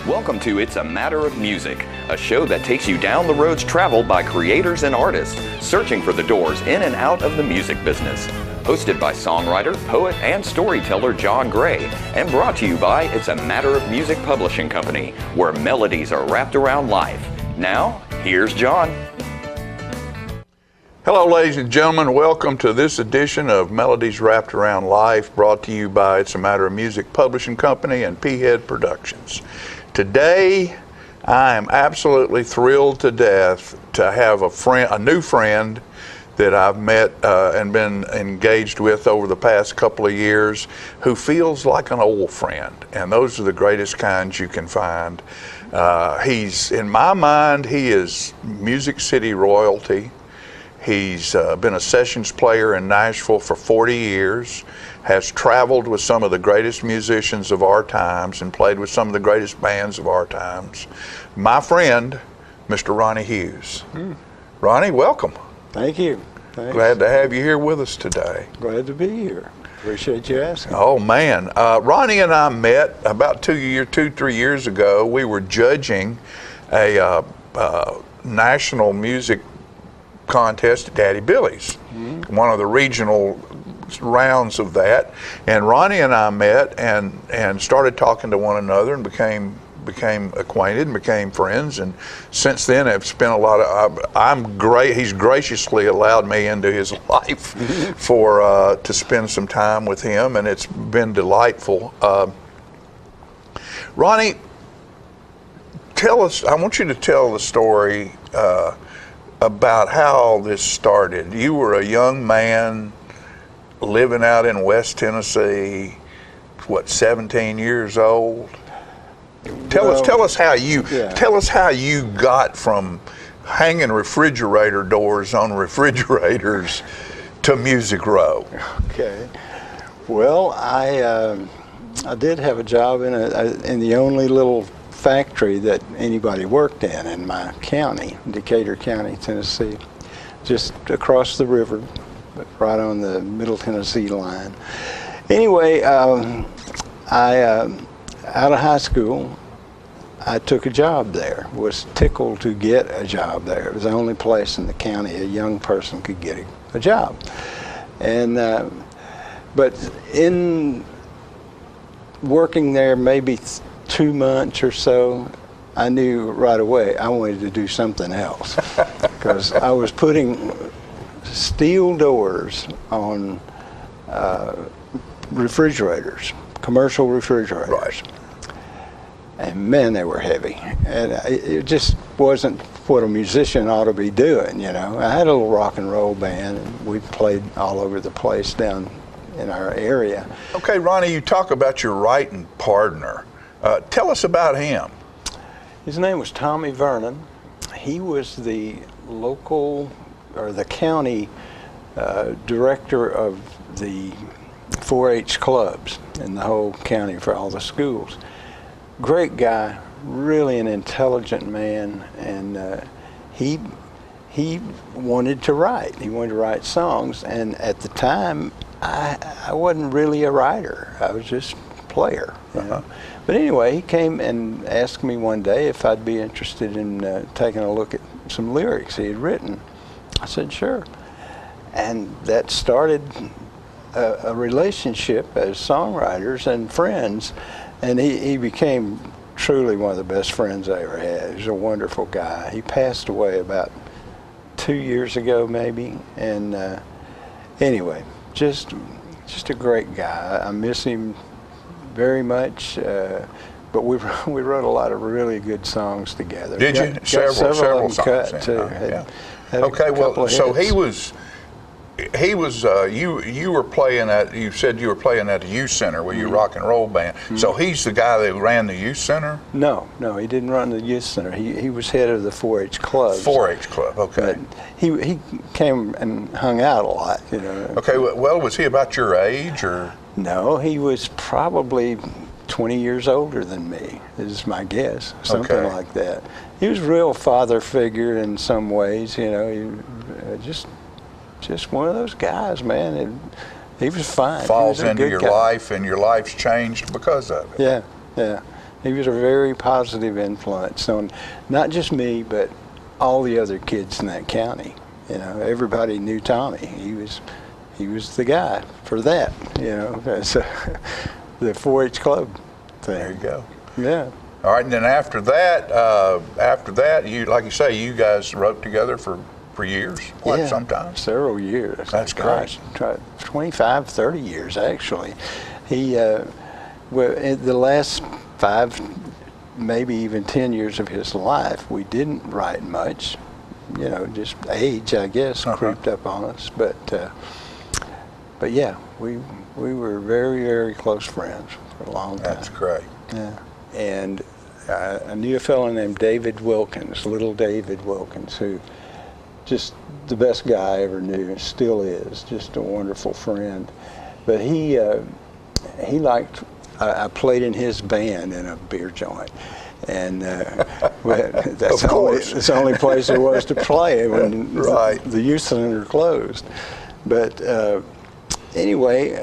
Welcome to It's a Matter of Music, a show that takes you down the roads traveled by creators and artists, searching for the doors in and out of the music business. Hosted by songwriter, poet, and storyteller John Gray, and brought to you by It's a Matter of Music Publishing Company, where melodies are wrapped around life. Now, here's John. Hello, ladies and gentlemen. Welcome to this edition of Melodies Wrapped Around Life, brought to you by It's a Matter of Music Publishing Company and P-Head Productions. Today, I am absolutely thrilled to death to have a new friend that I've met and been engaged with over the past couple of years, who feels like an old friend, and those are the greatest kinds you can find. He's, in my mind, he is Music City royalty. He's been a sessions player in Nashville for 40 years, has traveled with some of the greatest musicians of our times and played with some of the greatest bands of our times. My friend, Mr. Ronny Hughes. Ronny, welcome. Thank you. Thanks. Glad to have you here with us today. Glad to be here. Appreciate you asking. Oh, man. Ronny and I met about 3 years ago. We were judging a national music contest at Daddy Billy's, one of the regional rounds of that, and Ronny and I met and started talking to one another and became acquainted and became friends, and since then have spent a lot of he's graciously allowed me into his life for to spend some time with him, and it's been delightful. Ronny, I want you to tell the story about how this started. You were a young man living out in West Tennessee, 17 years old? Tell us how you got from hanging refrigerator doors on refrigerators to Music Row. Okay. Well, I did have a job in the only little factory that anybody worked in my county, Decatur County, Tennessee, just across the river, but right on the Middle Tennessee line. Anyway, out of high school, I took a job there. Was tickled to get a job there. It was the only place in the county a young person could get a job. And but in working there maybe 2 months or so, I knew right away I wanted to do something else, because I was putting steel doors on refrigerators, commercial refrigerators. Right. And man, they were heavy, and it just wasn't what a musician ought to be doing, you know. I had a little rock and roll band, and we played all over the place down in our area. Okay, Ronny, you talk about your writing partner. Tell us about him. His name was Tommy Vernon. He was the local, or the county, director of the 4-H clubs in the whole county for all the schools. Great guy, really an intelligent man, and he wanted to write. He wanted to write songs, and at the time, I wasn't really a writer. I was just a player, you know. But anyway, he came and asked me one day if I'd be interested in taking a look at some lyrics he had written. I said, sure. And that started a relationship as songwriters and friends, and he became truly one of the best friends I ever had. He was a wonderful guy. He passed away about 2 years ago, maybe, and anyway, just a great guy. I miss him very much, but we wrote a lot of really good songs together. Did you? Several of them songs. cut too. Yeah. Had Okay, well, so hits. he was you were playing at, you said you were playing at the youth center with your rock and roll band. So he's the guy that ran the youth center? No, he didn't run the youth center. He was head of the 4-H clubs. 4-H club, okay. But he came and hung out a lot, you know. Okay, well, was he about your age, or? No, he was probably 20 years older than me, is my guess, something like that. He was a real father figure in some ways, you know. He just one of those guys, man. He was fine. Falls into your life, and your life's changed because of it. Yeah. He was a very positive influence on not just me, but all the other kids in that county. You know, everybody knew Tommy. He was the guy for that. You know, that's the 4-H club thing. There you go. Yeah. All right, and then after that, you, like you say, you guys wrote together for years. What, sometimes? Several years. That's great. 25, 30 years actually. He, well, in the last 5, maybe even 10 years of his life, we didn't write much. You know, just age, I guess, creeped up on us. But yeah, we were very, very close friends for a long time. That's great. Yeah. And I knew a fellow named David Wilkins, little David Wilkins, who just the best guy I ever knew, and still is, just a wonderful friend. But he liked, I played in his band in a beer joint. And that's the only place there was to play when the youth center closed. But anyway,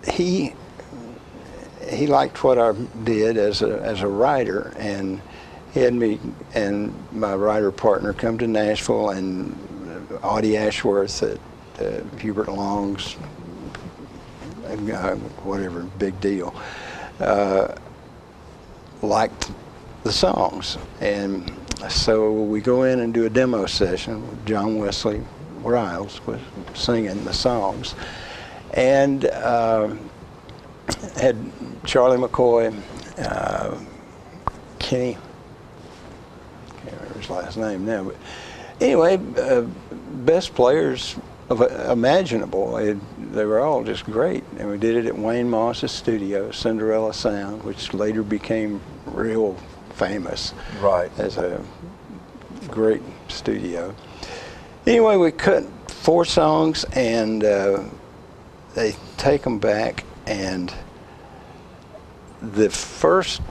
he liked what I did as a writer, and he had me and my writer partner come to Nashville, and Audie Ashworth at Hubert Long's, whatever, big deal, liked the songs. And so we go in and do a demo session with John Wesley Riles was singing the songs, and had Charlie McCoy, Kenny, can't remember his last name now, but anyway, best players imaginable. They were all just great, and we did it at Wayne Moss's studio, Cinderella Sound, which later became real famous as a great studio. Anyway, we cut 4 songs, and they take them back, and the first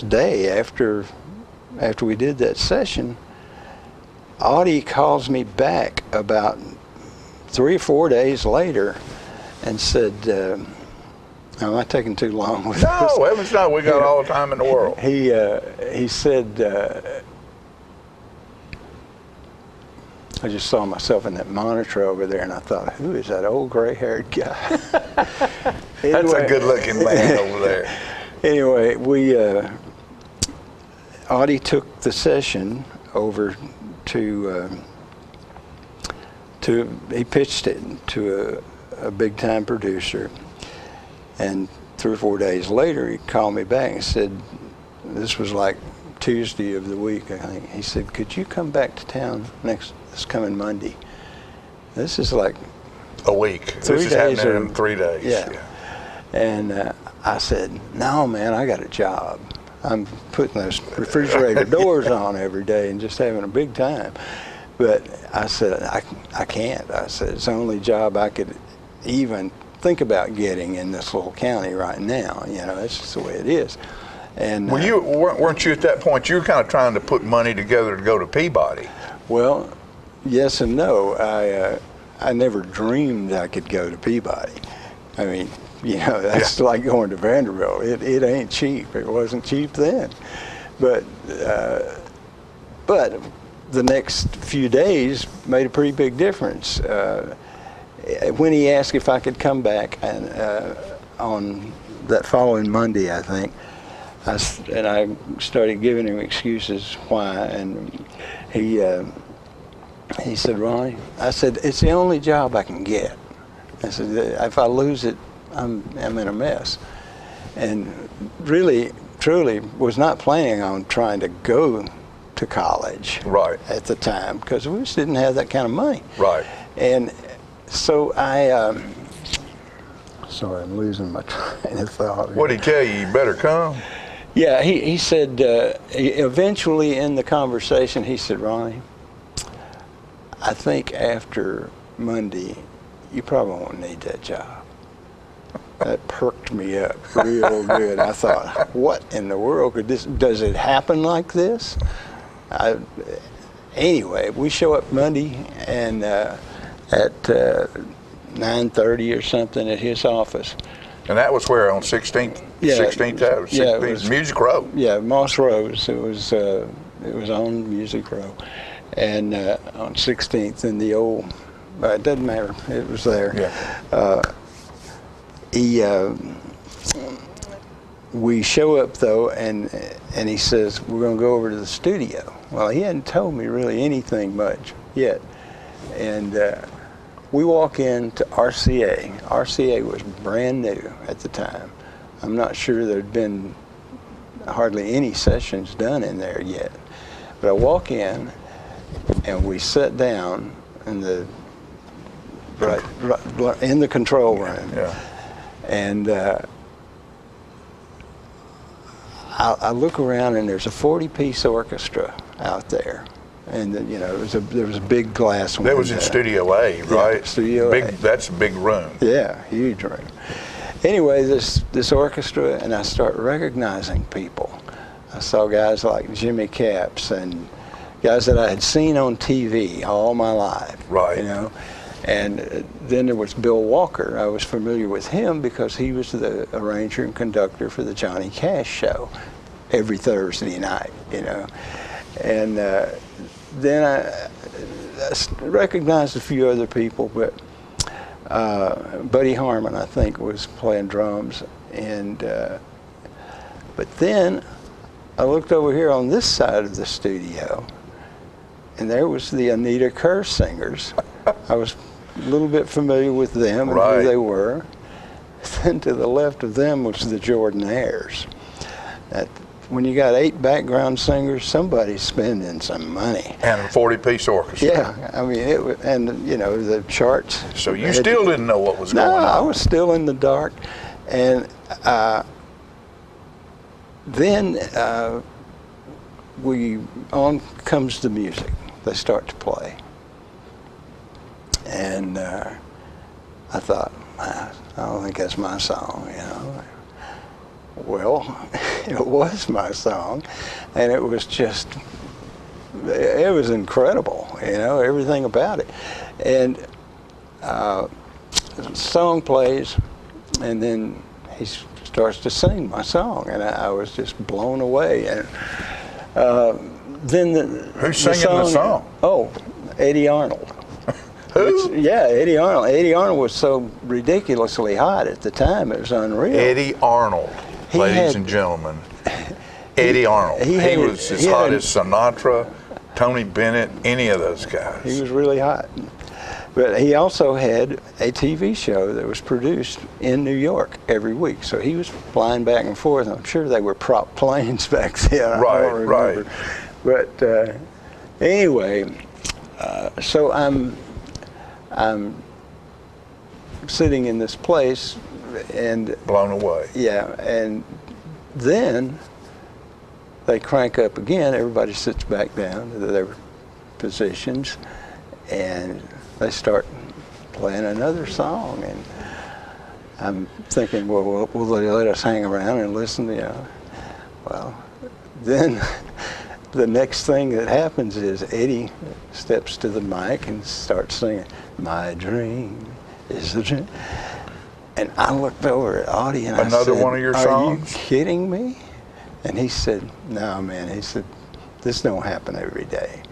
day after we did that session, Audie calls me back about 3 or 4 days later and said, am I taking too long with this? No, heavens no, we got all the time in the world. He said, I just saw myself in that monitor over there, and I thought, who is that old gray-haired guy? That's a good-looking man over there. Anyway, Audie took the session over to he pitched it to a big-time producer, and 3 or 4 days later, he called me back and said, this was like Tuesday of the week, I think. He said, could you come back to town this coming Monday? This is like a week. 3 this is days happening in 3 days. Yeah. And I said, no, man, I got a job. I'm putting those refrigerator doors on every day and just having a big time. But I said, I can't. I said, it's the only job I could even think about getting in this little county right now. You know, that's just the way it is. And well, weren't you at that point? You were kind of trying to put money together to go to Peabody. Well, yes and no. I never dreamed I could go to Peabody. I mean, you know, that's like going to Vanderbilt. It ain't cheap. It wasn't cheap then. But the next few days made a pretty big difference. When he asked if I could come back, and on that following Monday, I think, I started giving him excuses why, and he said, Ronny, I said, it's the only job I can get. I said, if I lose it, I'm in a mess. And really, truly was not planning on trying to go to college at the time, because we just didn't have that kind of money. And so sorry, I'm losing my train of thought. What did he tell you? You better come? Yeah, he said, eventually in the conversation, he said, Ronny, I think after Monday, you probably won't need that job. That perked me up real good. I thought, what in the world does it happen like this? Anyway, we show up Monday, and at 9:30 or something at his office, And that was where, on 16th, Yeah, 16th Avenue, yeah, it was- Music Row. Yeah, Moss Rose. It was on Music Row, and on 16th in the old. It doesn't matter. It was there. Yeah. We show up though, and he says we're going to go over to the studio. Well, he hadn't told me really anything much yet, and we walk into RCA. RCA was brand new at the time. I'm not sure there'd been hardly any sessions done in there yet. But I walk in, and we sit down in the in the control room. Yeah. And I look around, and there's a 40-piece orchestra out there, and there was a big glass window. That was in Studio A, right? Yeah, Studio A. That's a big room. Yeah, huge room. Anyway, this orchestra, and I start recognizing people. I saw guys like Jimmy Capps and guys that I had seen on TV all my life. Right. And then there was Bill Walker. I was familiar with him because he was the arranger and conductor for the Johnny Cash show every Thursday night, And then I recognized a few other people, but Buddy Harmon, I think, was playing drums. But then I looked over here on this side of the studio, and there was the Anita Kerr singers. I was a little bit familiar with them and Right. who they were. Then to the left of them was the Jordanaires. When you got 8 background singers, somebody's spending some money. And a 40-piece orchestra. Yeah, I mean, the charts. So you still didn't know what was going on? No, I was still in the dark. And then on comes the music. They start to play. And I thought, I don't think that's my song, Well, it was my song, and it was incredible, everything about it. And the song plays, and then he starts to sing my song, and I was just blown away. And then Who's singing the song? Oh, Eddie Arnold. Who? Eddie Arnold. Eddie Arnold was so ridiculously hot at the time, it was unreal. Eddie Arnold, ladies and gentlemen. Eddie Arnold. He was as hot as Sinatra, Tony Bennett, any of those guys. He was really hot. But he also had a TV show that was produced in New York every week. So he was flying back and forth. I'm sure they were prop planes back then. Right. But anyway, so I'm sitting in this place and Blown away. yeah, and then they crank up again. Everybody sits back down to their positions, and they start playing another song. And I'm thinking, well, will they let us hang around and listen? Well, then the next thing that happens is Eddie steps to the mic and starts singing, "My dream is a dream." And I looked over at Audie and I said, Another one of your songs? "Are you kidding me?" And he said, "No, man." He said, "This don't happen every day."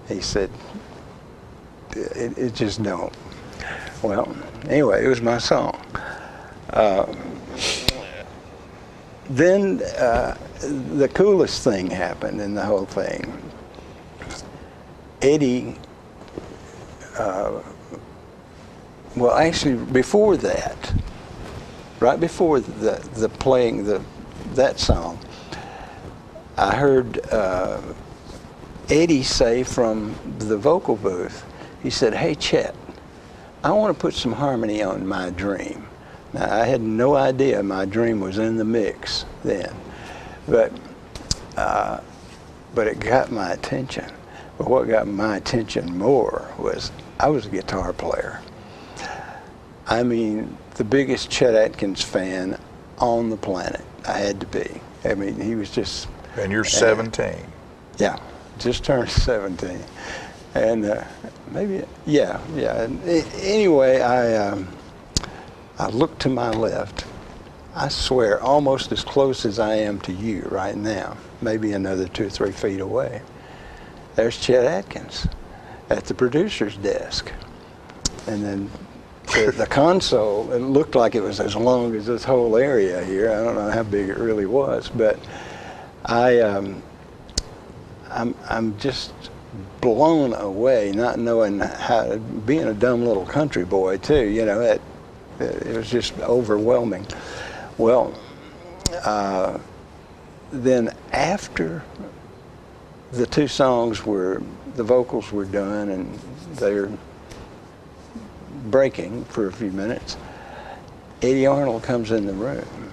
He said, it just don't. Well, anyway, it was my song. Then the coolest thing happened in the whole thing. Eddie, well, actually, before that, right before the playing that song, I heard Eddie say from the vocal booth, he said, "Hey, Chet, I want to put some harmony on My Dream." Now, I had no idea My Dream was in the mix then, but it got my attention. But what got my attention more was I was a guitar player. I mean, the biggest Chet Atkins fan on the planet. I had to be. I mean, he was just... And you're 17. Yeah, just turned 17. And maybe, yeah. And anyway, I looked to my left, I swear, almost as close as I am to you right now, maybe another 2 or 3 feet away, there's Chet Atkins at the producer's desk. And then the console, it looked like it was as long as this whole area here. I don't know how big it really was, but I'm just blown away, not knowing how, being a dumb little country boy too, you know, it was just overwhelming. Well, then after the 2 songs were, the vocals were done and they're breaking for a few minutes, Eddie Arnold comes in the room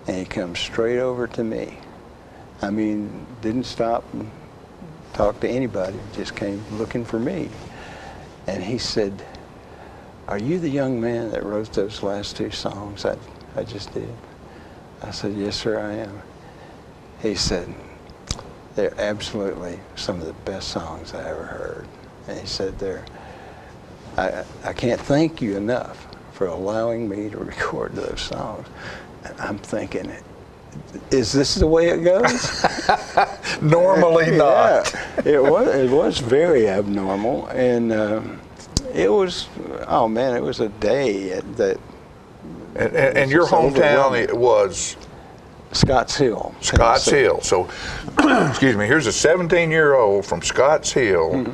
and he comes straight over to me. I mean, didn't stop and talk to anybody, just came looking for me. And he said, "Are you the young man that wrote those last 2 songs I just did?" I said, "Yes, sir, I am." He said, "They're absolutely some of the best songs I ever heard." And he said, I can't thank you enough for allowing me to record those songs." And I'm thinking, is this the way it goes? Normally not. Yeah, it was very abnormal, and it was, oh man, it was a day that. And your hometown, it was? Scotts Hill. Scotts Tennessee. Hill. So, excuse me, here's a 17-year-old from Scotts Hill,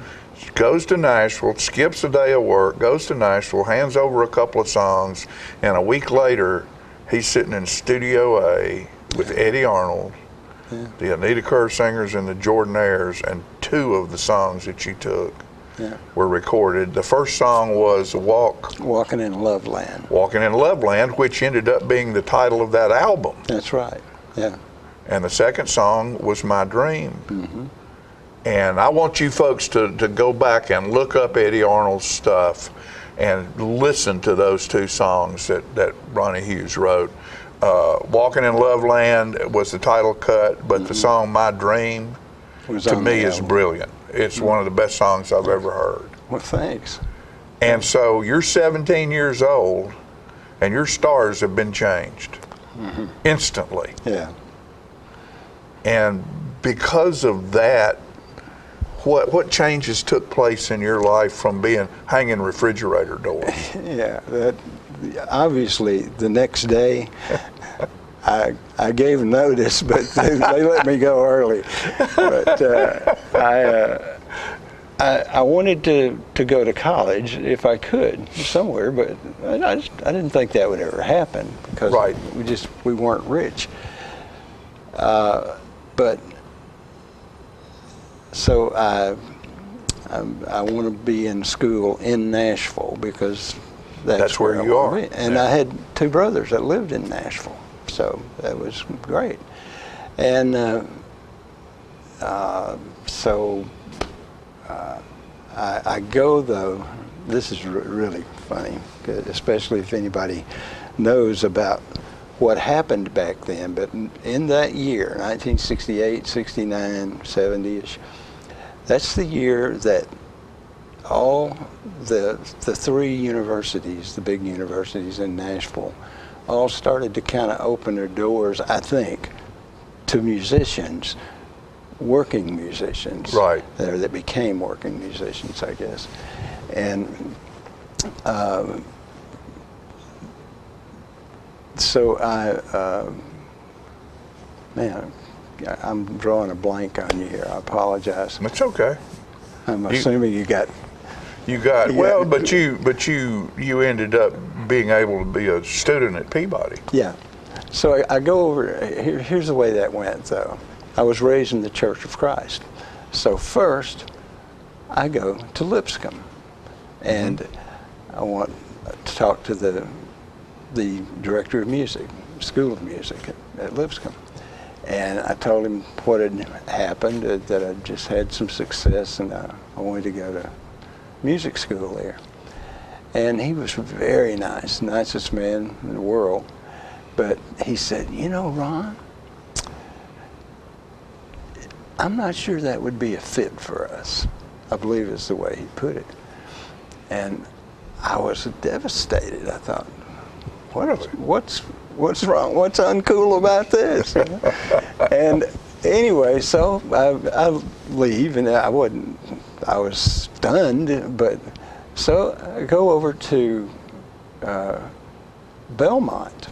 goes to Nashville, skips a day of work, goes to Nashville, hands over a couple of songs, and a week later, he's sitting in Studio A with Eddie Arnold, the Anita Kerr Singers and the Jordanaires, and 2 of the songs that you took were recorded. The first song was Walking in Loveland. Walking in Loveland, which ended up being the title of that album. That's right, yeah. And the second song was My Dream. And I want you folks to go back and look up Eddie Arnold's stuff and listen to those 2 songs that Ronny Hughes wrote. Walking in Loveland was the title cut, but the song My Dream, to me, is brilliant. It's one of the best songs I've ever heard. Well, thanks. And so you're 17 years old, and your stars have been changed instantly. Yeah. And because of that, what changes took place in your life from being hanging refrigerator doors? Yeah, that obviously the next day I gave notice, but they let me go early. But I wanted to go to college if I could somewhere, but I didn't think that would ever happen because we weren't rich. But so I want to be in school in Nashville because that's where you are. And I had 2 brothers that lived in Nashville, so that was great. And so I go, though. This is really funny, especially if anybody knows about what happened back then. But in that year, 1968, 69, 70-ish, that's the year that all the 3 universities, the big universities in Nashville, all started to kind of open their doors, I think, to musicians, working musicians, that became working musicians, I guess. And so man, I'm drawing a blank on you here. I apologize. It's okay. I'm assuming you got. Well, but you ended up being able to be a student at Peabody. Yeah. So I go over. Here's the way that went, though. I was raised in the Church of Christ. So first, I go to Lipscomb, and I want to talk to the director of music, School of Music at Lipscomb. And I told him what had happened, that I just had some success, and I wanted to go to music school there. And he was very nice, nicest man in the world. But he said, "You know, Ron, I'm not sure that would be a fit for us," I believe is the way he put it. And I was devastated. I thought, what's wrong? What's uncool about this? And anyway, so I leave, and I was stunned, but so I go over to Belmont.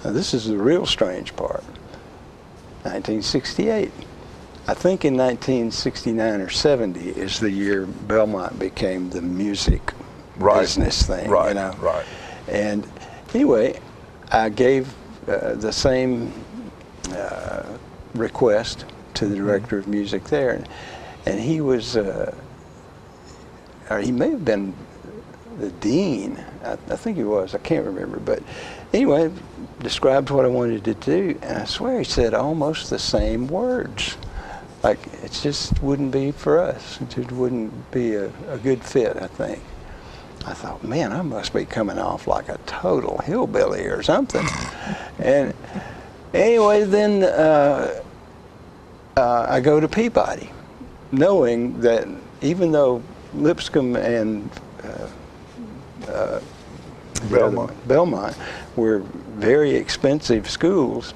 Now, this is the real strange part. 1968. I think in 1969 or 70 is the year Belmont became the music business thing. Right, you know? right. And anyway, I gave the same request to the director of music there, and he was, or he may have been the dean. I think he was. I can't remember, but anyway, described what I wanted to do, and I swear he said almost the same words. Like, it just wouldn't be for us. It just wouldn't be a good fit, I think. I thought, man, I must be coming off like a total hillbilly or something. And anyway, then I go to Peabody, knowing that even though Lipscomb and Belmont were very expensive schools,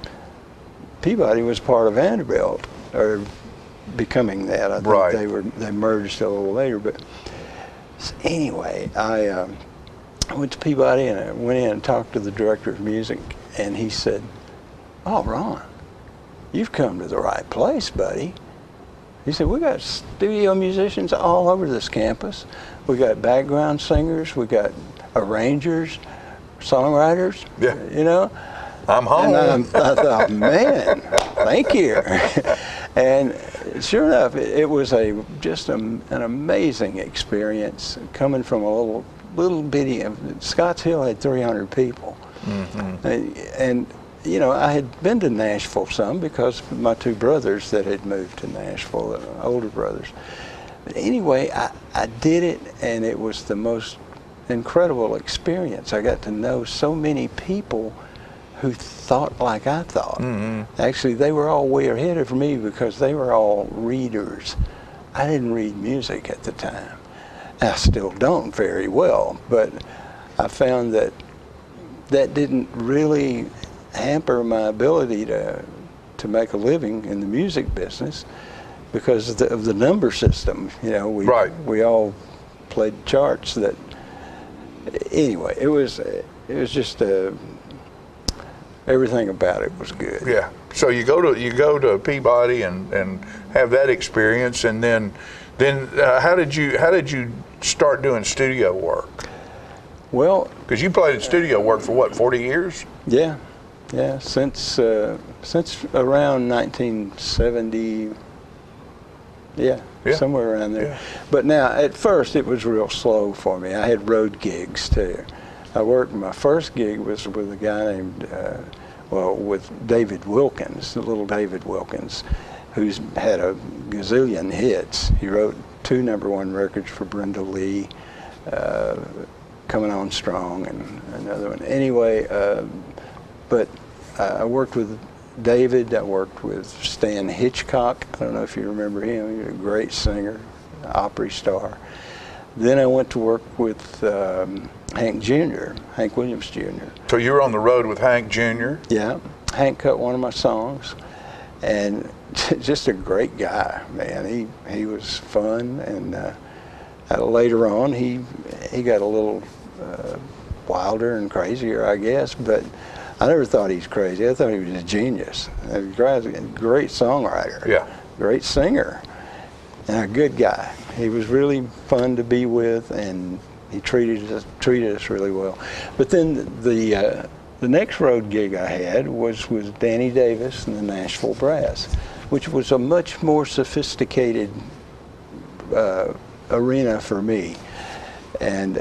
Peabody was part of Vanderbilt, or becoming that. I think they merged a little later. But anyway, I went to Peabody, and I went in and talked to the director of music, and he said, "Oh, Ron, you've come to the right place, buddy." He said, "We got studio musicians all over this campus. We got background singers, we got arrangers, songwriters, you know." I'm home. And I thought, man, thank you. And sure enough, it was just an amazing experience coming from a little bitty. Scotts Hill had 300 people, and you know, I had been to Nashville some because of my two brothers that had moved to Nashville, older brothers. But anyway, I did it, and it was the most incredible experience. I got to know so many people who thought like I thought. Actually, they were all way ahead of me because they were all readers. I didn't read music at the time. I still don't very well, but I found that didn't really hamper my ability to make a living in the music business because of the number system. You know, we all played charts that. Anyway, it was just everything about it was good. Yeah. So you go to Peabody and have that experience, and then how did you start doing studio work? Well, because you played in studio work for what, 40 years? Yeah, since around 1970. Yeah, somewhere around there. Yeah. But now, at first, it was real slow for me. I had road gigs too. My first gig was with a guy named, with David Wilkins, the little David Wilkins, who's had a gazillion hits. He wrote 2 #1 records for Brenda Lee, Coming On Strong, and another one. Anyway, but I worked with David. I worked with Stan Hitchcock. I don't know if you remember him. He was a great singer, Opry star. Then I went to work with Hank Williams Jr. So you were on the road with Hank Jr.? Yeah. Hank cut one of my songs, and just a great guy, man. He was fun, and later on he got a little wilder and crazier, I guess, but I never thought he was crazy. I thought he was a genius. A great songwriter. Yeah. Great singer. And a good guy. He was really fun to be with, and he treated us really well. But then the next road gig I had was with Danny Davis and the Nashville Brass, which was a much more sophisticated arena for me. And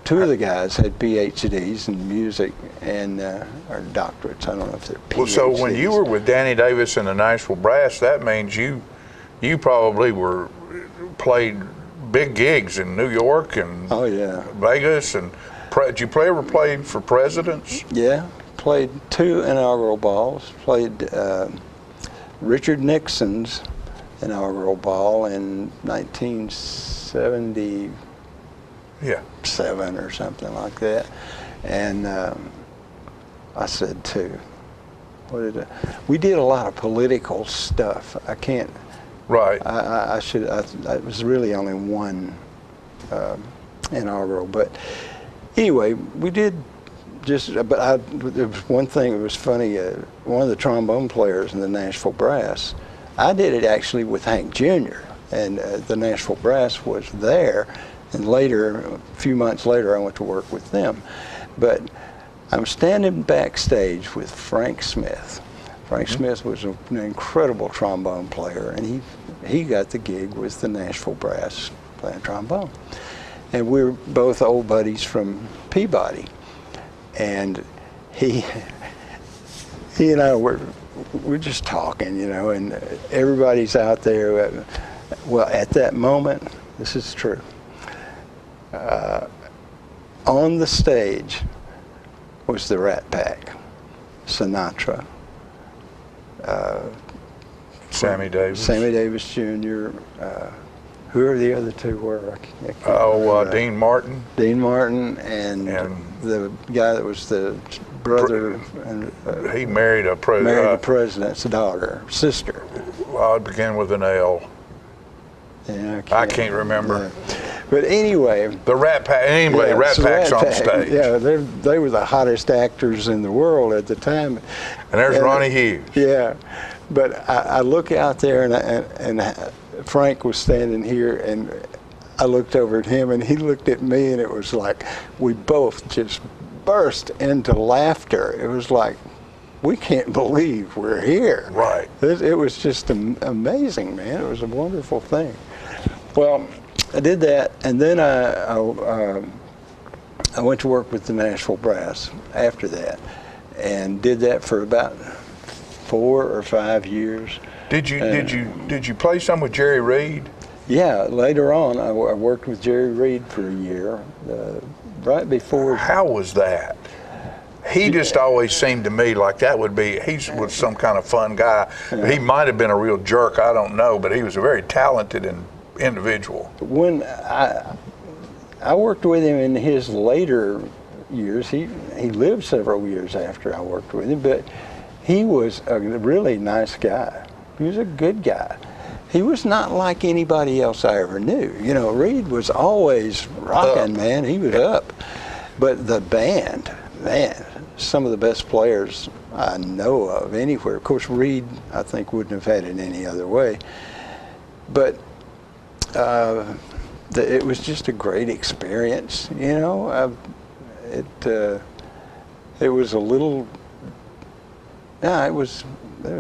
two of the guys had PhDs in music and or doctorates. I don't know if they're PhDs. Well, so when you were with Danny Davis and the Nashville Brass, that means you probably played big gigs in New York and Vegas, and did you ever play for presidents? Yeah, played 2 inaugural balls. Played Richard Nixon's inaugural ball in 1977 or something like that. And I said 2. We did a lot of political stuff. I can't. Right. I should. It was really only one inaugural, but anyway, we did just. But there was one thing that was funny. One of the trombone players in the Nashville Brass, I did it actually with Hank Jr. and the Nashville Brass was there, and later, a few months later, I went to work with them, but. I'm standing backstage with Frank Smith. Frank Smith was an incredible trombone player, and he got the gig with the Nashville Brass playing trombone. And we were both old buddies from Peabody. And he and I we're just talking, you know, and everybody's out there. Well, at that moment, this is true. On the stage was the Rat Pack, Sinatra, Sammy Davis Jr. Who are the other 2 were? Dean Martin. Dean Martin and the guy that was the brother. He married the president's sister. Well, it began with an L. Yeah, I can't remember. Yeah. But anyway, the Rat Pack. Anyway, yeah, Rat Pack's on stage. Yeah, they were the hottest actors in the world at the time. And there's Ronny Hughes. Yeah, but I look out there and Frank was standing here, and I looked over at him, and he looked at me, and it was like we both just burst into laughter. It was like, we can't believe we're here. Right. It was just amazing, man. It was a wonderful thing. Well, I did that, and then I went to work with the Nashville Brass after that, and did that for about 4 or 5 years. Did you play some with Jerry Reed? Yeah, later on I worked with Jerry Reed for a year, right before. How was that? He just always seemed to me like that would be, he was some kind of fun guy. Yeah. He might have been a real jerk, I don't know, but he was a very talented individual. When I worked with him in his later years, he lived several years after I worked with him, but he was a really nice guy. He was a good guy. He was not like anybody else I ever knew. You know, Reed was always rocking, man. He was up. But the band, man, some of the best players I know of anywhere. Of course, Reed, I think, wouldn't have had it any other way. But it was just a great experience, you know. It was a little. There was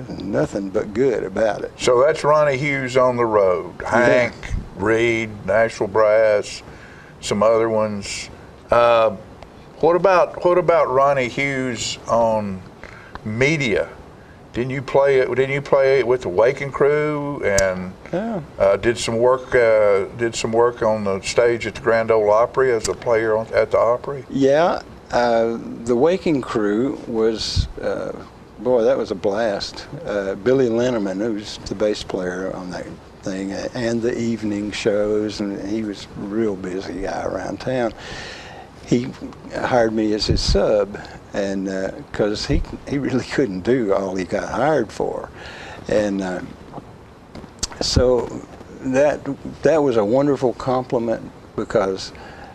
nothing but good about it. So that's Ronny Hughes on the road. Hank, Reed, Nashville Brass, some other ones. What about Ronny Hughes on media? Didn't you play it with the Waking Crew and did some work on the stage at the Grand Ole Opry as a player at the Opry? Yeah, the Waking Crew was boy, that was a blast. Billy Linneman, who's the bass player on that thing, and the evening shows, and he was a real busy guy around town. He hired me as his sub, and because he really couldn't do all he got hired for, and so that was a wonderful compliment, because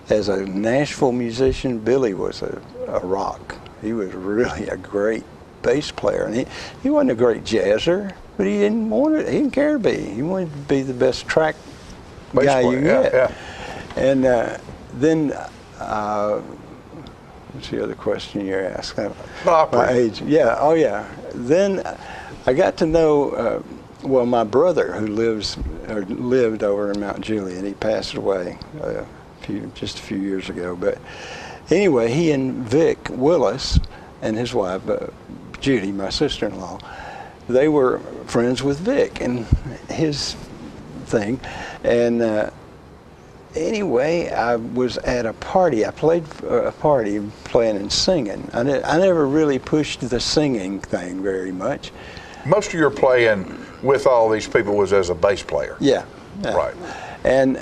as a Nashville musician, Billy was a rock. He was really a great bass player, and he wasn't a great jazzer, but he didn't care to be. He wanted to be the best track bass guy player, you get. Yeah. And then. What's the other question you asked? My age. Yeah. Oh, yeah. Then I got to know. Well, my brother, who lived over in Mount Juliet, he passed away just a few years ago. But anyway, he and Vic Willis and his wife Judy, my sister-in-law, they were friends with Vic and his thing, and. Anyway, I was at a party. I played a party playing and singing. I never really pushed the singing thing very much. Most of your playing with all these people was as a bass player. Yeah. Right. And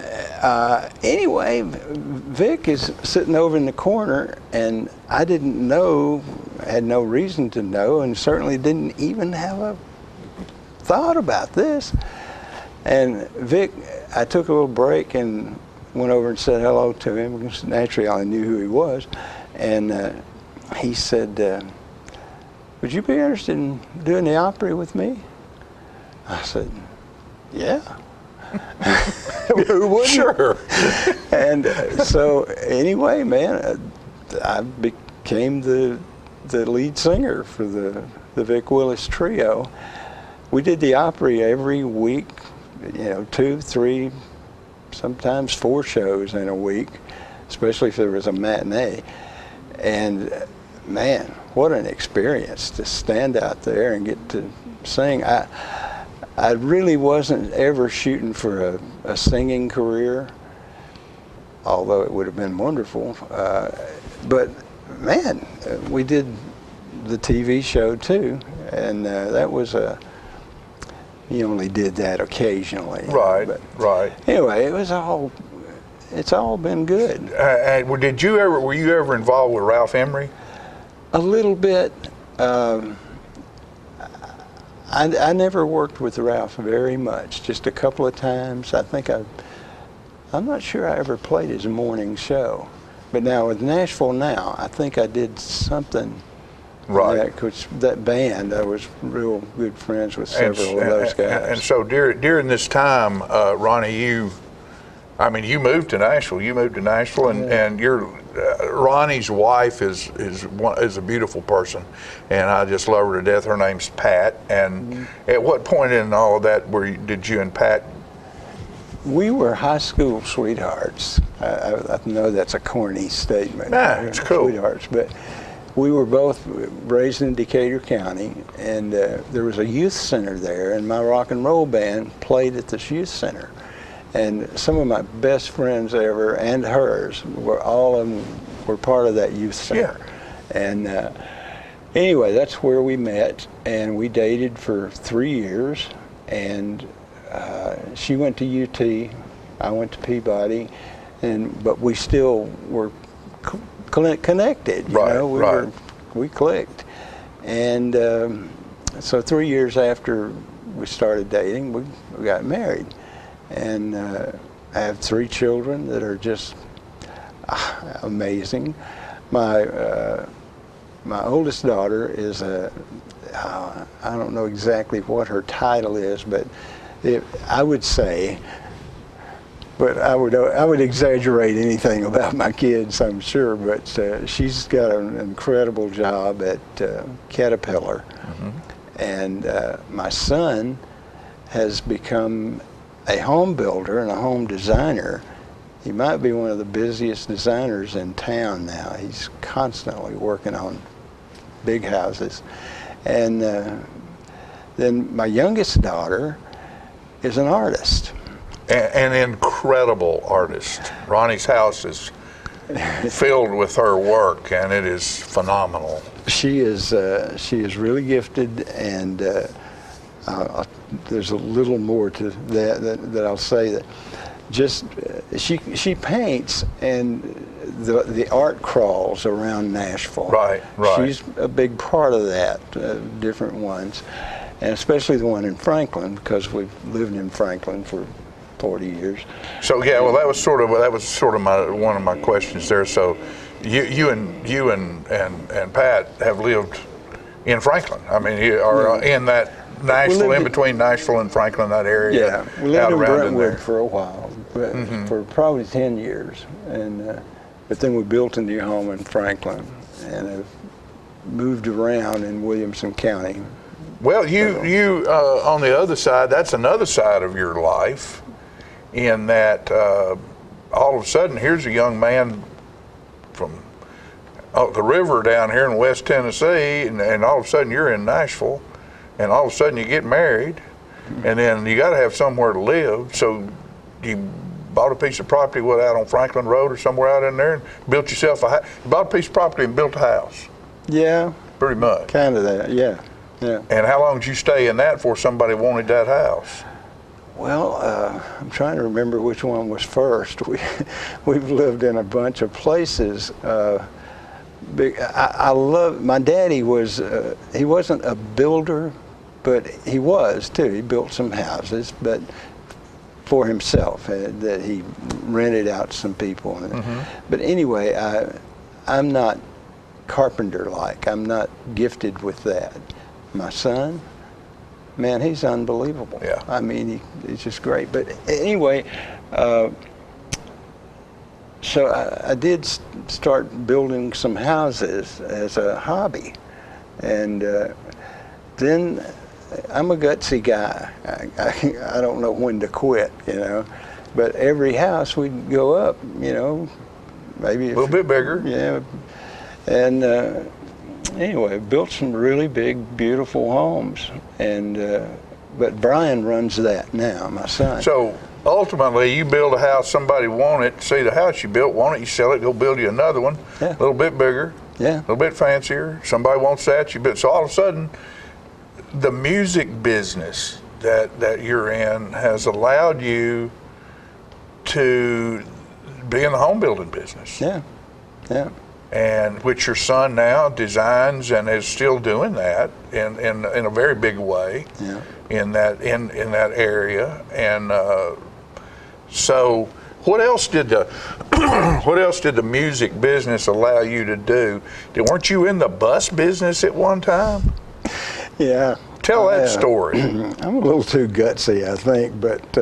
Anyway, Vic is sitting over in the corner, and I didn't know, had no reason to know, and certainly didn't even have a thought about this. And Vic, I took a little break and went over and said hello to him, because naturally I knew who he was. And he said, would you be interested in doing the Opry with me? I said, yeah. Who wouldn't? Sure. And so anyway, man, I became the lead singer for the Vic Willis Trio. We did the Opry every week, 2, 3, sometimes 4 shows in a week, especially if there was a matinee. And man, what an experience to stand out there and get to sing. I really wasn't ever shooting for a singing career, although it would have been wonderful. But man, we did the TV show too, and that was you only did that occasionally. Right, but right. Anyway, it's all been good. Were you ever involved with Ralph Emery? A little bit. I never worked with Ralph very much, just a couple of times. I'm not sure I ever played his morning show. But now with Nashville Now, I think I did something. Right. That band, I was real good friends with several of those guys. And so during this time, Ronnie, you moved to Nashville. And Ronnie's wife is a beautiful person, and I just love her to death. Her name's Pat. And at what point in all of that did you and Pat? We were high school sweethearts. I know that's a corny statement. Nah, it's cool. Sweethearts, but we were both raised in Decatur County, and there was a youth center there, and my rock and roll band played at this youth center. And some of my best friends ever, and hers, all of them were part of that youth center. Yeah. And anyway, that's where we met, and we dated for 3 years. And she went to UT, I went to Peabody, but we still were connected. Right. We clicked. And so 3 years after we started dating, we got married. And I have 3 children that are just amazing. My oldest daughter is I don't know exactly what her title is, but I would say, but I would exaggerate anything about my kids, I'm sure. But she's got an incredible job at Caterpillar, and my son has become a home builder and a home designer. He might be one of the busiest designers in town now. He's constantly working on big houses. And then my youngest daughter is an artist. An incredible artist. Ronnie's house is filled with her work, and it is phenomenal. She is really gifted, and there's a little more to that I'll say. That just she paints, and the art crawls around Nashville. Right. She's a big part of that, different ones, and especially the one in Franklin, because we've lived in Franklin for 40 years. So yeah, well, that was sort of one of my questions there. So you and Pat have lived in Franklin. I mean, you are in that Nashville, in between Nashville and Franklin, that area. Yeah, we lived in Brentwood for a while, but for probably 10 years, and but then we built a new home in Franklin, and have moved around in Williamson County. Well, you on the other side, that's another side of your life, in that all of a sudden here's a young man from the river down here in West Tennessee, and all of a sudden you're in Nashville, and all of a sudden you get married, and then you got to have somewhere to live. So you bought a piece of property out on Franklin Road or somewhere out in there, and built yourself a house. You bought a piece of property and built a house. Yeah. Pretty much. Kind of that, yeah. And how long did you stay in that before somebody wanted that house? Well, I'm trying to remember which one was first. We've lived in a bunch of places. I love, my daddy was, he wasn't a builder, but he was too. He built some houses, but for himself, that he rented out to some people. Mm-hmm. But anyway, I'm not carpenter-like. I'm not gifted with that. My son, man, he's unbelievable. Yeah. I mean, he's just great. But anyway, so I did start building some houses as a hobby. And then I'm a gutsy guy. I don't know when to quit, you know. But every house we'd go up, you know, maybe a little bit bigger. Yeah. And anyway, built some really big, beautiful homes. And but Brian runs that now, my son. So ultimately, you build a house, somebody want it, see the house you built, want it, you sell it, go build you another one, yeah. A little bit bigger, yeah, a little bit fancier. Somebody wants that, you build. So all of a sudden, the music business that you're in has allowed you to be in the home building business. Yeah, yeah. And which your son now designs and is still doing that in a very big way. Yeah. In that area. And so what else did the music business allow you to do? Weren't you in the bus business at one time? Yeah. Tell that story. I'm a little too gutsy, I think, but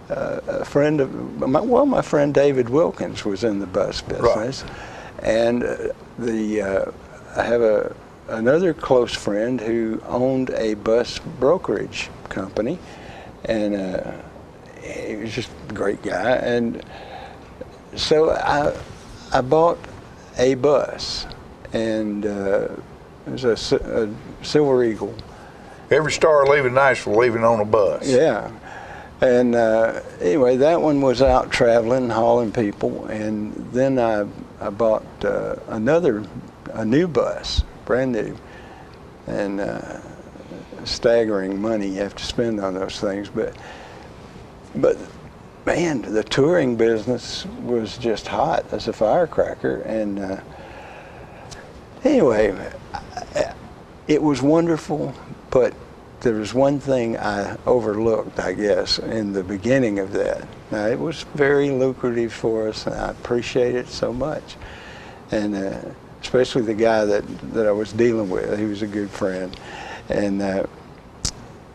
a friend of my friend David Wilkins was in the bus business, right. And I have another close friend who owned a bus brokerage company, and he was just a great guy. And so I bought a bus, and it was a Silver Eagle. Every star leaving Nashville leaving on a bus. Yeah. And anyway, that one was out traveling, hauling people, and then I bought a new bus, brand new, and staggering money you have to spend on those things. But man, the touring business was just hot as a firecracker. And anyway, it was wonderful, but there was one thing I overlooked, I guess, in the beginning of that. Now, it was very lucrative for us, and I appreciate it so much. And especially the guy that I was dealing with, he was a good friend. And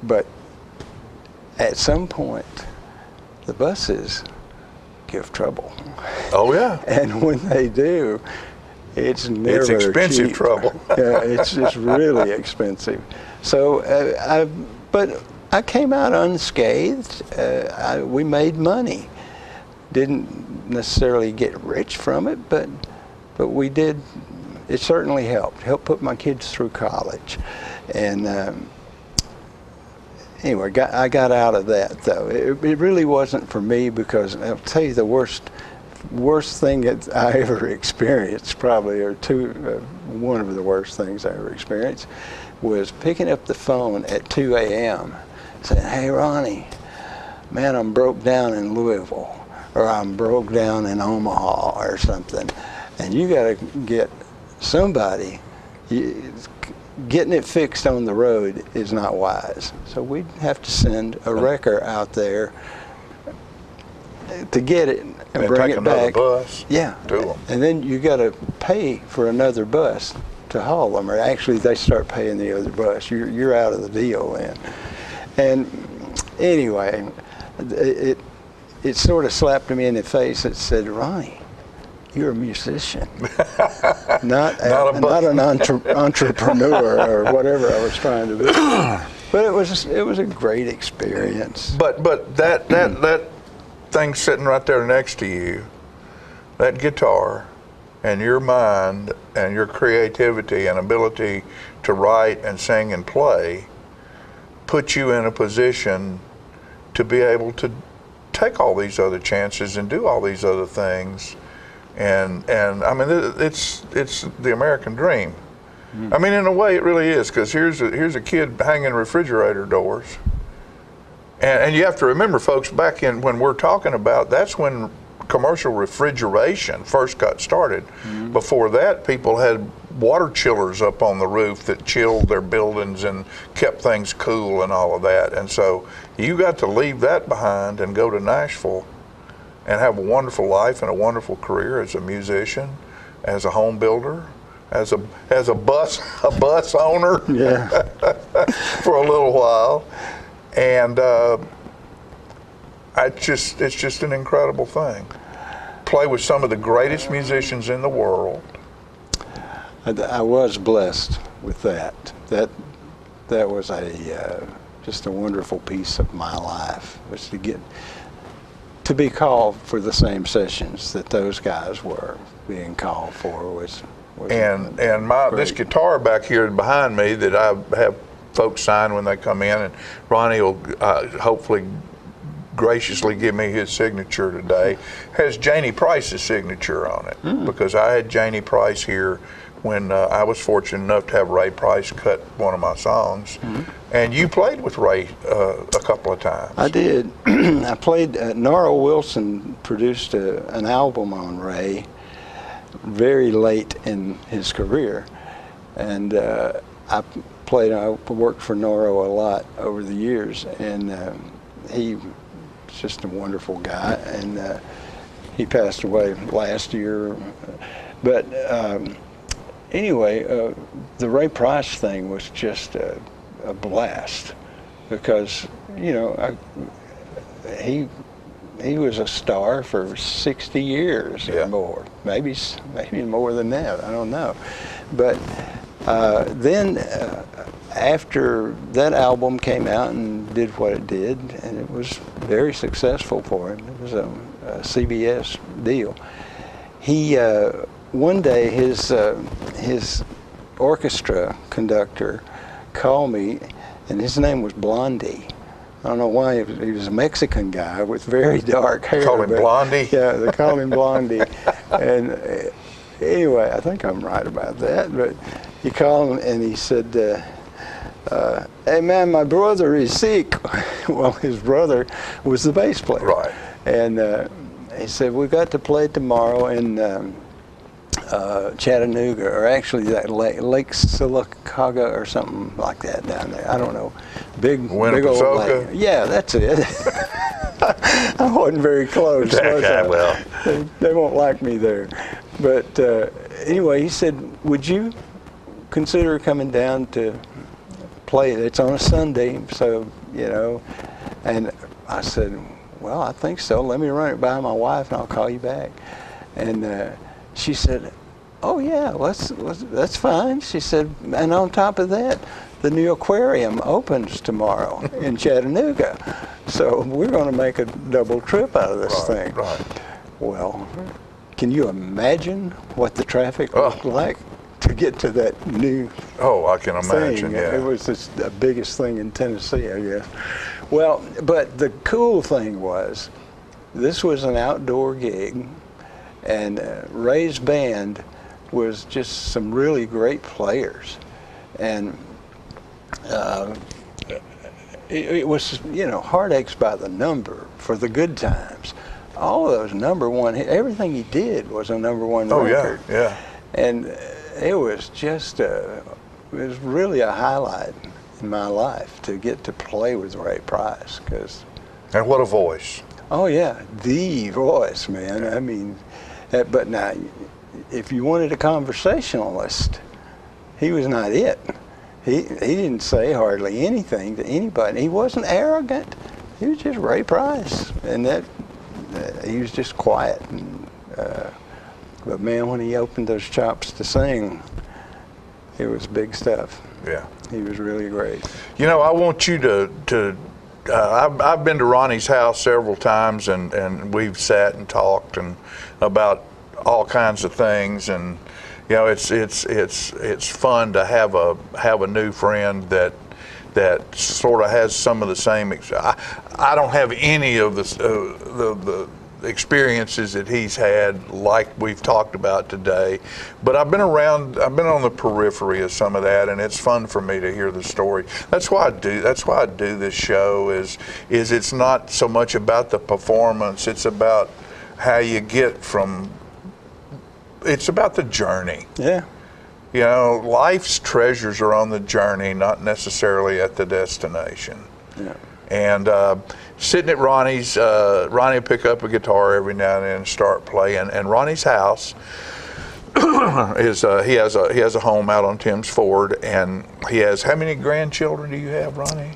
but at some point, the buses give trouble. Oh yeah. And when they do, it's never expensive cheap. Trouble. Yeah, it's really expensive. So, but I came out unscathed. We made money. Didn't necessarily get rich from it, but we did. It certainly helped put my kids through college. And anyway, I got out of that though. It really wasn't for me, because I'll tell you the worst thing that I ever experienced, probably, or one of the worst things I ever experienced, was picking up the phone at 2 a.m. saying, "Hey, Ronnie, man, I'm broke down in Louisville, or I'm broke down in Omaha or something, and you got to get somebody. Getting it fixed on the road is not wise." So we'd have to send a wrecker out there to get it and bring it back. Bus. Yeah. And then you got to pay for another bus to haul them, or actually they start paying the other bus. You're out of the deal then. And anyway, it sort of slapped me in the face. It said, "Ronnie, you're a musician, not an entrepreneur," or whatever I was trying to be. But it was a great experience. But that thing sitting right there next to you, that guitar, and your mind and your creativity and ability to write and sing and play, put you in a position to be able to take all these other chances and do all these other things. And I mean, it's the American dream. I mean, in a way, it really is, because here's a kid hanging refrigerator doors, And you have to remember, folks, back in when we're talking about, that's when commercial refrigeration first got started. Mm-hmm. Before that, people had water chillers up on the roof that chilled their buildings and kept things cool and all of that. And so you got to leave that behind and go to Nashville and have a wonderful life and a wonderful career as a musician, as a home builder, as a bus owner. Yeah. For a little while. And it's just an incredible thing. Play with some of the greatest musicians in the world. I was blessed with that. That was just a wonderful piece of my life, was to be called for the same sessions that those guys were being called for was And great. this guitar back here behind me that I have folks sign when they come in, and Ronnie will hopefully graciously give me his signature today, has Janie Price's signature on it, because I had Janie Price here when I was fortunate enough to have Ray Price cut one of my songs. And you played with Ray a couple of times. I did. I played, Nora Wilson produced an album on Ray very late in his career, and I worked for Nora a lot over the years, and he was just a wonderful guy, and he passed away last year. But anyway, the Ray Price thing was just a blast, because he was a star for 60 years or more, maybe more than that, I don't know. But then after that album came out and did what it did, and it was very successful for him, it was a CBS deal. He one day his orchestra conductor called me, and his name was Blondie. I don't know why. He was a Mexican guy with very dark hair. Call him Blondie? Yeah, they called him Blondie. And anyway, I think I'm right about that. But he called him and he said, hey man, my brother is sick. Well, his brother was the bass player. Right. And he said, we got to play tomorrow in Chattanooga, or actually that Lake Sylacauga or something like that down there. I don't know. Big old lake. Yeah, that's it. I wasn't very close. Okay, well. They won't like me there. But anyway, he said, would you consider coming down to play? It's on a Sunday, so, And I said, well, I think so. Let me run it by my wife and I'll call you back. And she said, oh yeah, that's fine. She said, and on top of that, the new aquarium opens tomorrow in Chattanooga. So we're going to make a double trip out of this thing. Right. Well, can you imagine what the traffic looked like to get to that new I can imagine, thing? yeah. It was just the biggest thing in Tennessee, I guess. Well, but the cool thing was, this was an outdoor gig, and Ray's band was just some really great players. And it was, Heartaches by the Number for the good times. All of those #1, everything he did was a #1 record. Oh, yeah. And it was just, it was really a highlight in my life to get to play with Ray Price. And what a voice. Oh yeah, the voice, man. I mean, but now, if you wanted a conversationalist, he was not it. He didn't say hardly anything to anybody. He wasn't arrogant. He was just Ray Price, and he was just quiet. And, but man, when he opened those chops to sing, it was big stuff. Yeah. He was really great. I want you to I've been to Ronnie's house several times, and we've sat and talked and about all kinds of things, and it's fun to have a new friend that sort of has some of the same. I don't have any of the experiences that he's had, like we've talked about today. But I've been on the periphery of some of that, and it's fun for me to hear the story. That's why I do this show. Is it's not so much about the performance. It's about how you get from. It's about the journey. Yeah. You know, life's treasures are on the journey, not necessarily at the destination. Yeah. And sitting at Ronnie's, Ronnie would pick up a guitar every now and then and start playing. And Ronnie's house is he has a home out on Tim's Ford, and he has, how many grandchildren do you have, Ronnie?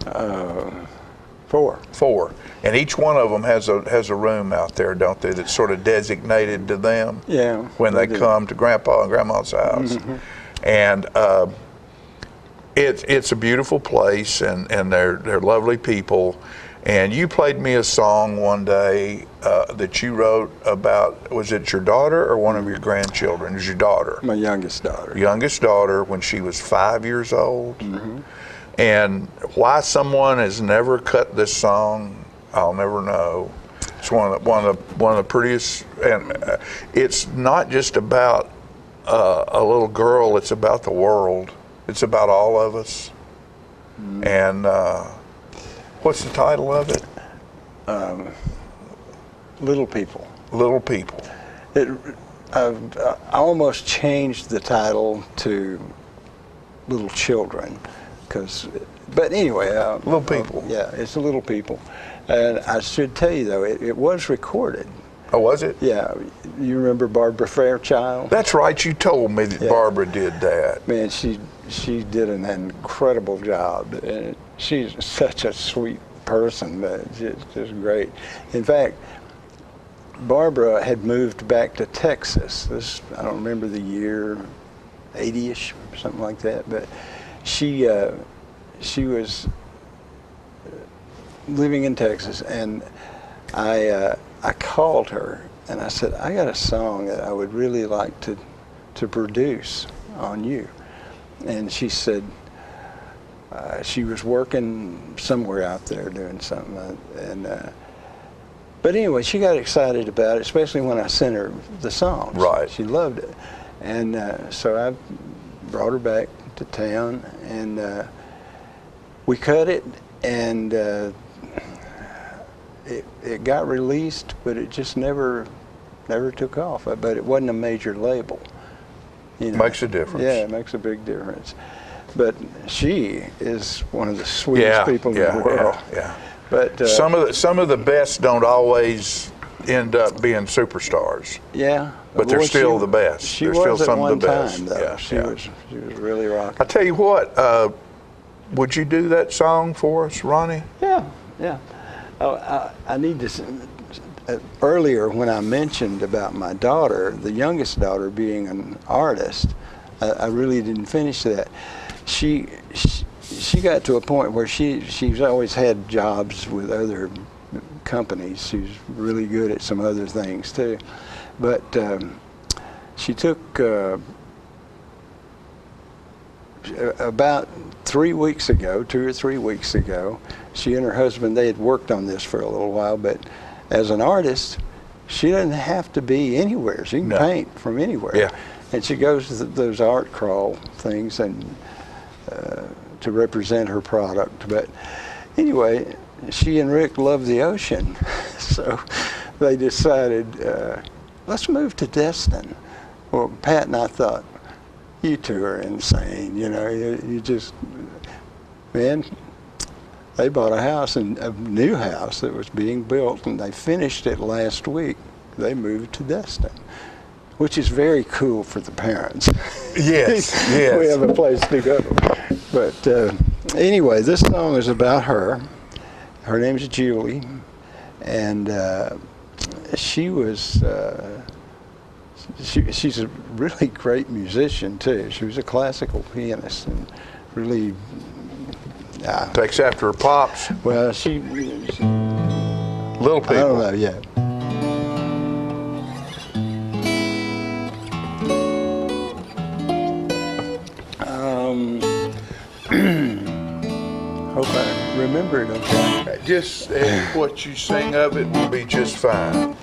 4. 4. And each one of them has a room out there, don't they? That's sort of designated to them. Yeah. When they come to Grandpa and Grandma's house. Mm-hmm. And it's a beautiful place, and they're lovely people. And you played me a song one day that you wrote about, was it your daughter or one of your grandchildren? It was your daughter. My youngest daughter. Youngest daughter, when she was 5 years old. Mm-hmm. And why someone has never cut this song, I'll never know. It's one of the prettiest, and it's not just about a little girl. It's about the world. It's about all of us. Mm. And what's the title of it? Little People. Little People. I almost changed the title to Little Children, but anyway. Little People. Yeah, it's Little People. And I should tell you, though, it was recorded. Oh, was it? Yeah. You remember Barbara Fairchild? That's right. You told me that Barbara did that. Man, she did an incredible job. And she's such a sweet person. Just great. In fact, Barbara had moved back to Texas. I don't remember the year, 80-ish, something like that. But she was living in Texas, and I called her and I said, I got a song that I would really like to produce on you. And she said she was working somewhere out there doing something, but anyway, she got excited about it, especially when I sent her the songs. Right. She loved it. And so I brought her back to town, and we cut it, and it got released, but it just never took off. But it wasn't a major label. You know? Makes a difference. Yeah, it makes a big difference. But she is one of the sweetest people in the world. Yeah. But some of the best don't always end up being superstars. Yeah. But they're still the best. She they're was still at some one of the best. time, though. Yeah, she was really rocking. I tell you what, would you do that song for us, Ronnie? Yeah. I need to. Earlier, when I mentioned about my daughter, the youngest daughter being an artist, I really didn't finish that. She got to a point where she's always had jobs with other companies. She's really good at some other things too, but she took about 3 weeks ago, 2 or 3 weeks ago, she and her husband, they had worked on this for a little while, but as an artist, she doesn't have to be anywhere. She can paint from anywhere. Yeah. And she goes to those art crawl things and to represent her product. But anyway, she and Rick love the ocean, so they decided, let's move to Destin. Well, Pat and I thought, you two are insane, you know, you just, man, they bought a house, and a new house that was being built, and they finished it last week. They moved to Destin, which is very cool for the parents. Yes, yes. We have a place to go. But anyway, this song is about her. Her name's Julie, and she was, she's a really great musician too. She was a classical pianist and really, takes after her pops. well, Little People. I don't know yet. Hope I remember it okay. Just what you sing of it will be just fine.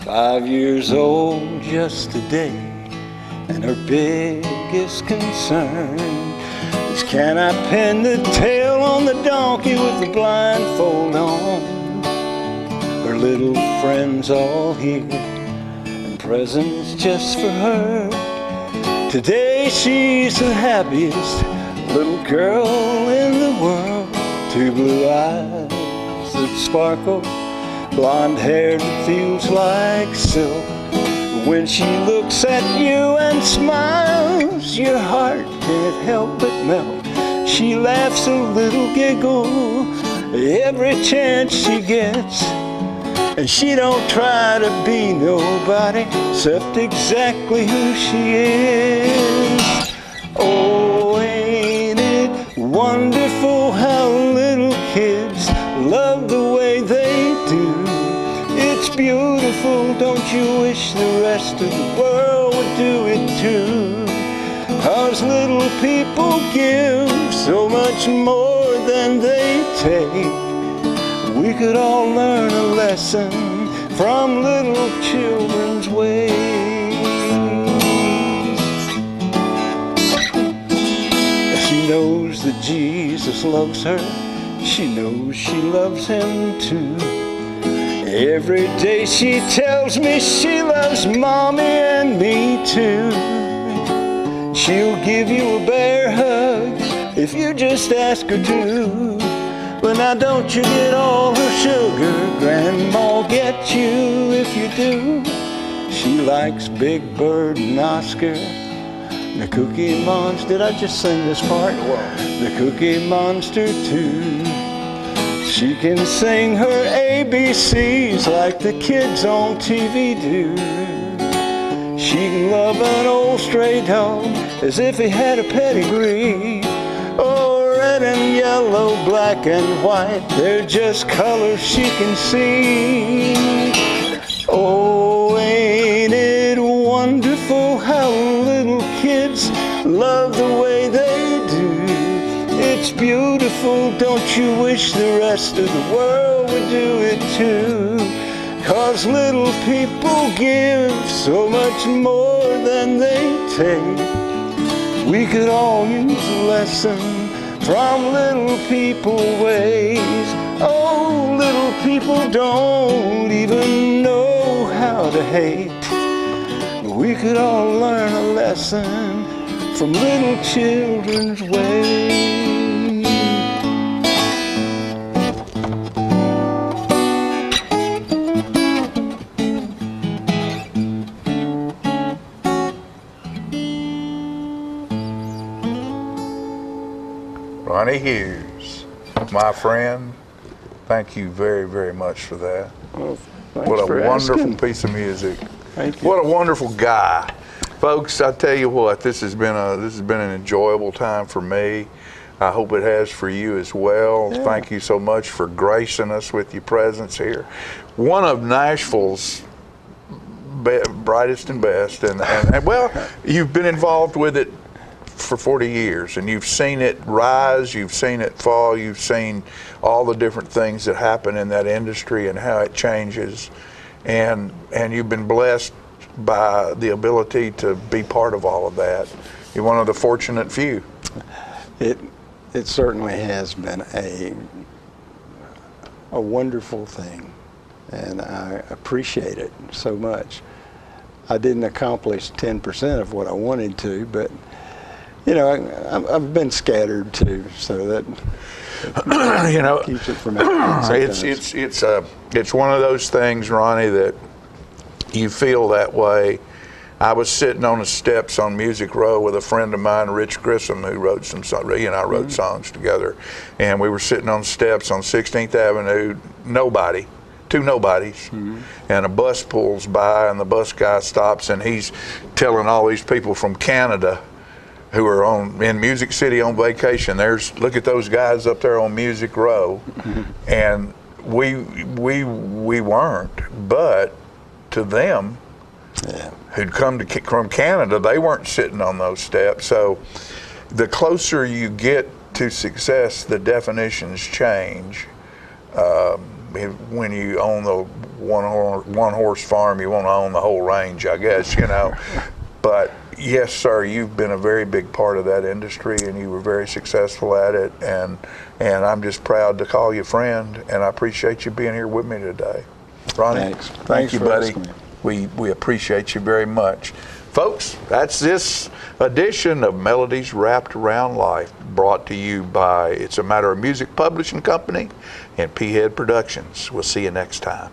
5 years old just today, and her biggest concern is, can I pin the tail on the donkey with the blindfold on? Her little friends all here, and presents just for her. Today she's the happiest little girl in the world. 2 blue eyes that sparkle, blonde hair that feels like silk. When she looks at you and smiles, your heart can't help but melt. She laughs a little giggle every chance she gets, and she don't try to be nobody except exactly who she is. Oh, ain't it wonderful how little kids love the way they do? It's beautiful, don't you wish the rest of the world would do it too? 'Cause little people give so much more than they take. We could all learn a lesson from little children's ways. She knows that Jesus loves her. She knows she loves him too. Every day she tells me she loves mommy and me too. She'll give you a bear hug if you just ask her to. But now don't you get all her sugar, Grandma'll get you if you do. She likes Big Bird and Oscar, the Cookie Monster. Did I just sing this part? The Cookie Monster too. She can sing her ABCs like the kids on TV do. She can love an old stray dog as if he had a pedigree. Oh, red and yellow, black and white, they're just colors she can see. Oh, ain't it wonderful how little kids love the way they do? It's beautiful, don't you wish the rest of the world would do it too? 'Cause little people give so much more than they take. We could all use a lesson from little people ways. Oh, little people don't even know how to hate. We could all learn a lesson from little children's ways. Ronny Hughes, my friend, thank you very, very much for that. Well, what a wonderful piece of music. Thank you. What a wonderful guy. Folks, I tell you what, this has been an enjoyable time for me. I hope it has for you as well. Yeah. Thank you so much for gracing us with your presence here. One of Nashville's brightest and best, and well, you've been involved with it for 40 years, and you've seen it rise, you've seen it fall, you've seen all the different things that happen in that industry and how it changes, and you've been blessed by the ability to be part of all of that. You're one of the fortunate few. It certainly has been a wonderful thing, and I appreciate it so much. I didn't accomplish 10% of what I wanted to, but you know, I've been scattered too, so that you know, keeps it from happening. It's one of those things, Ronny, that you feel that way. I was sitting on the steps on Music Row with a friend of mine, Rich Grissom, who wrote some songs. He and I wrote songs together, and we were sitting on steps on 16th Avenue. Two nobodies, and a bus pulls by, and the bus guy stops, and he's telling all these people from Canada who are in Music City on vacation, look at those guys up there on Music Row, and we weren't, but to them, who'd come from Canada, they weren't sitting on those steps. So the closer you get to success, the definitions change. when you own the one horse farm, you want to own the whole range, I guess, you know. But yes, sir, you've been a very big part of that industry, and you were very successful at it. And I'm just proud to call you friend, and I appreciate you being here with me today. Ronny, Thanks. Thank you, for buddy. asking me. We appreciate you very much. Folks, that's this edition of Melodies Wrapped Around Life, brought to you by It's a Matter of Music Publishing Company and P-Head Productions. We'll see you next time.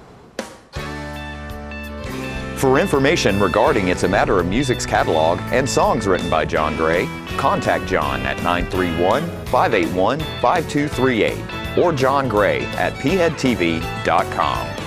For information regarding It's a Matter of Music's catalog and songs written by John Gray, contact John at 931-581-5238 or John Gray at pheadtv.com.